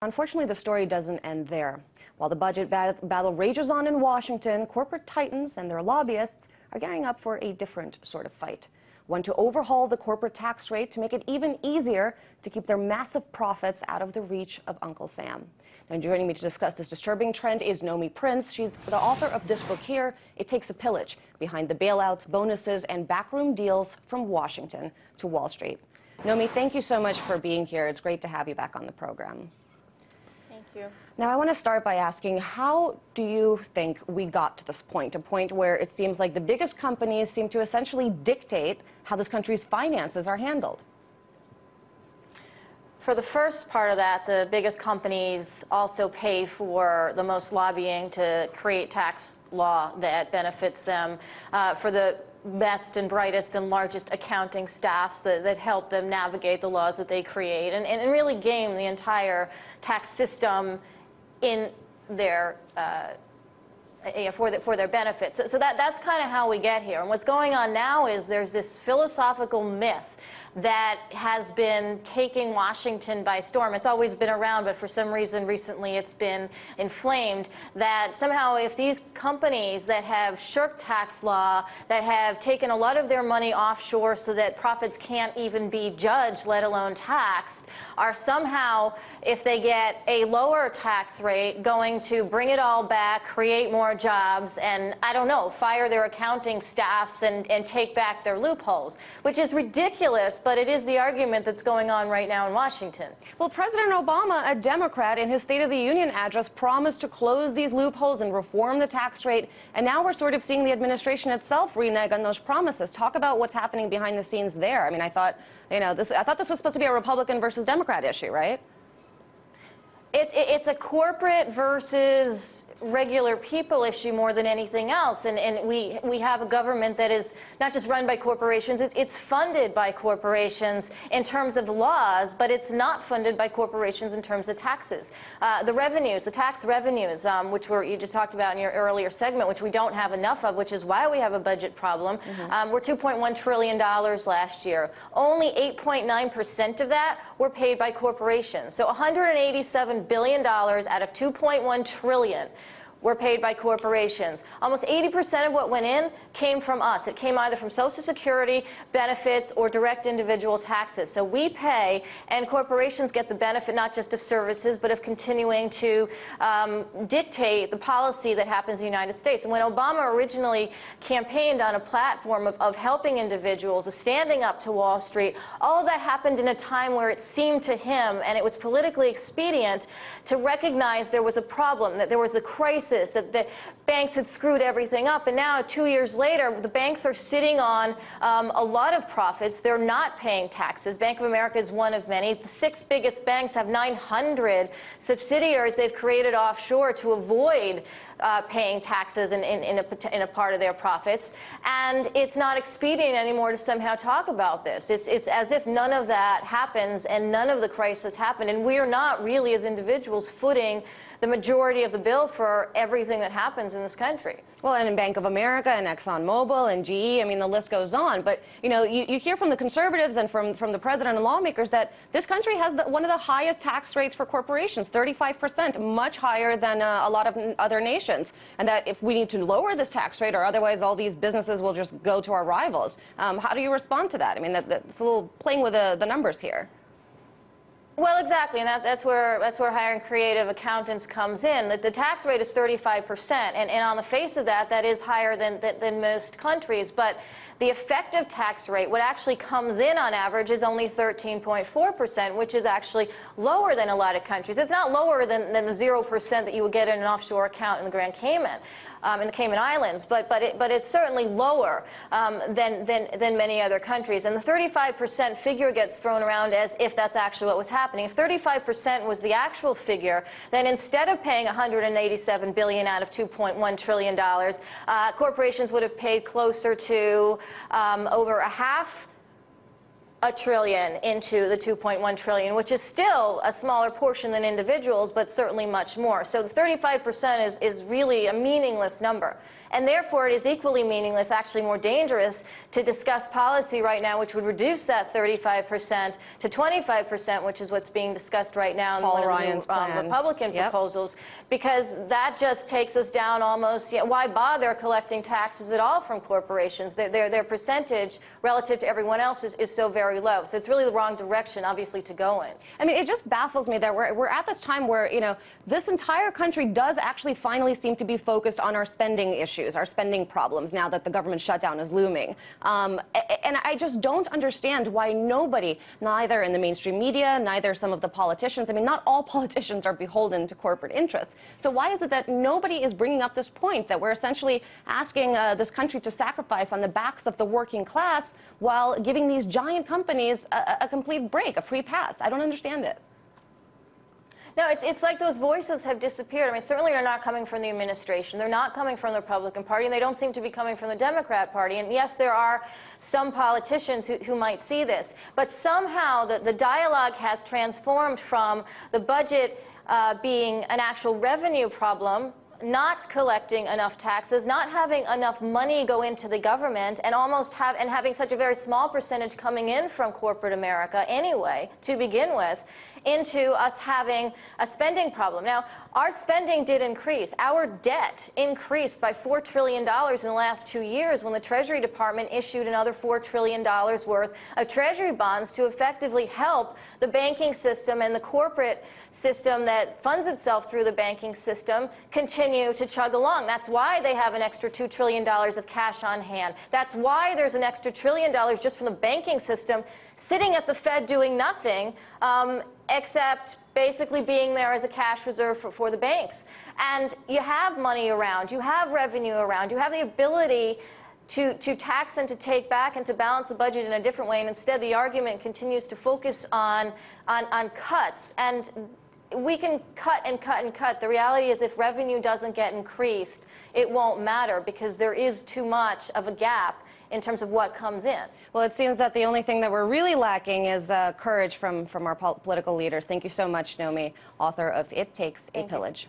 Unfortunately, the story doesn't end there. While the budget battle rages on in Washington, corporate titans and their lobbyists are gearing up for a different sort of fight. One to overhaul the corporate tax rate to make it even easier to keep their massive profits out of the reach of Uncle Sam. Now, joining me to discuss this disturbing trend is Nomi Prince. She's the author of this book here, It Takes a Pillage, Behind the Bailouts, Bonuses, and Backroom Deals from Washington to Wall Street. Nomi, thank you so much for being here. It's great to have you back on the program. Thank you. Now, I want to start by asking, how do you think we got to this point, a point where it seems like the biggest companies seem to essentially dictate how this country's finances are handled? For the first part of that, the biggest companies also pay for the most lobbying to create tax law that benefits them, for the best and brightest and largest accounting staffs that help them navigate the laws that they create and really game the entire tax system in their for their benefit. So that's kind of how we get here. And what's going on now is there's this philosophical myth that has been taking Washington by storm. It's always been around, but for some reason recently it's been inflamed, that somehow if these companies that have shirked tax law, that have taken a lot of their money offshore so that profits can't even be judged, let alone taxed, are somehow, if they get a lower tax rate, going to bring it all back, create more jobs, and, I don't know, fire their accounting staffs and take back their loopholes, which is ridiculous. But it is the argument that's going on right now in Washington. Well, President Obama, a Democrat, in his State of the Union address promised to close these loopholes and reform the tax rate. And now we're sort of seeing the administration itself renege on those promises. Talk about what's happening behind the scenes there. I mean, I thought this was supposed to be a Republican versus Democrat issue, right? It's a corporate versus regular people issue more than anything else, and we have a government that is not just run by corporations, it's funded by corporations in terms of laws, but it's not funded by corporations in terms of taxes. The revenues, the tax revenues, which you just talked about in your earlier segment, which we don't have enough of, which is why we have a budget problem, were $2.1 trillion last year. Only 8.9% of that were paid by corporations. So $187 billion out of $2.1 trillion were paid by corporations. Almost 80% of what went in came from us. It came either from Social Security, benefits, or direct individual taxes. So we pay, and corporations get the benefit not just of services, but of continuing to dictate the policy that happens in the United States. And when Obama originally campaigned on a platform of helping individuals, of standing up to Wall Street, all of that happened in a time where it seemed to him, and it was politically expedient, to recognize there was a problem, that there was a crisis, that the banks had screwed everything up. And now, 2 years later, the banks are sitting on a lot of profits. They're not paying taxes. Bank of America is one of many. The 6 biggest banks have 900 subsidiaries they've created offshore to avoid paying taxes in a part of their profits. And it's not expedient anymore to somehow talk about this. It's as if none of that happens and none of the crisis happened. And we are not really, as individuals, footing the majority of the bill for everything that happens in this country. Well, and in Bank of America and ExxonMobil and GE, I mean, the list goes on. But, you know, you hear from the conservatives and from the president and lawmakers that this country has one of the highest tax rates for corporations, 35%, much higher than a lot of other nations. And that if we need to lower this tax rate, or otherwise all these businesses will just go to our rivals. How do you respond to that? I mean, that's a little playing with the numbers here. Well, exactly, and that's where hiring creative accountants comes in. The tax rate is 35%, and on the face of that, that is higher than most countries. But the effective tax rate, what actually comes in on average, is only 13.4%, which is actually lower than a lot of countries. It's not lower than the 0% that you would get in an offshore account in the Grand Cayman, in the Cayman Islands, but it's certainly lower than many other countries. And the 35% figure gets thrown around as if that's actually what was happening. If 35% was the actual figure, then instead of paying $187 billion out of $2.1 trillion, corporations would have paid closer to over a half $1 trillion into the $2.1 trillion, which is still a smaller portion than individuals, but certainly much more. So the 35% is really a meaningless number. And therefore, it is equally meaningless, actually more dangerous, to discuss policy right now, which would reduce that 35% to 25%, which is what's being discussed right now in one of the Republican proposals, because that just takes us down almost, why bother collecting taxes at all from corporations? Their percentage relative to everyone else is so very low. So it's really the wrong direction, obviously, to go in. I mean, it just baffles me that we're at this time where, this entire country does actually finally seem to be focused on our spending issues, our spending problems, now that the government shutdown is looming. And I just don't understand why nobody, neither in the mainstream media, neither some of the politicians, I mean, not all politicians are beholden to corporate interests. So why is it that nobody is bringing up this point that we're essentially asking this country to sacrifice on the backs of the working class while giving these giant companies a complete break, a free pass? I don't understand it. No, it's like those voices have disappeared. I mean, certainly they're not coming from the administration. They're not coming from the Republican Party, and they don't seem to be coming from the Democrat Party. And yes, there are some politicians who might see this. But somehow the dialogue has transformed from the budget being an actual revenue problem, not collecting enough taxes, not having enough money go into the government, and having such a very small percentage coming in from corporate America anyway, to begin with, into us having a spending problem. Now, our spending did increase. Our debt increased by $4 trillion in the last 2 years when the Treasury Department issued another $4 trillion worth of Treasury bonds to effectively help the banking system and the corporate system that funds itself through the banking system continue to chug along. That's why they have an extra $2 trillion of cash on hand. That's why there's an extra $1 trillion just from the banking system sitting at the Fed doing nothing, except basically being there as a cash reserve for the banks. And you have money around, you have revenue around, you have the ability to tax and to take back and to balance the budget in a different way. And instead, the argument continues to focus on cuts. And we can cut and cut and cut. The reality is, if revenue doesn't get increased, it won't matter, because there is too much of a gap in terms of what comes in. Well, it seems that the only thing that we're really lacking is courage from our political leaders. Thank you so much, Nomi, author of It Takes a Pillage.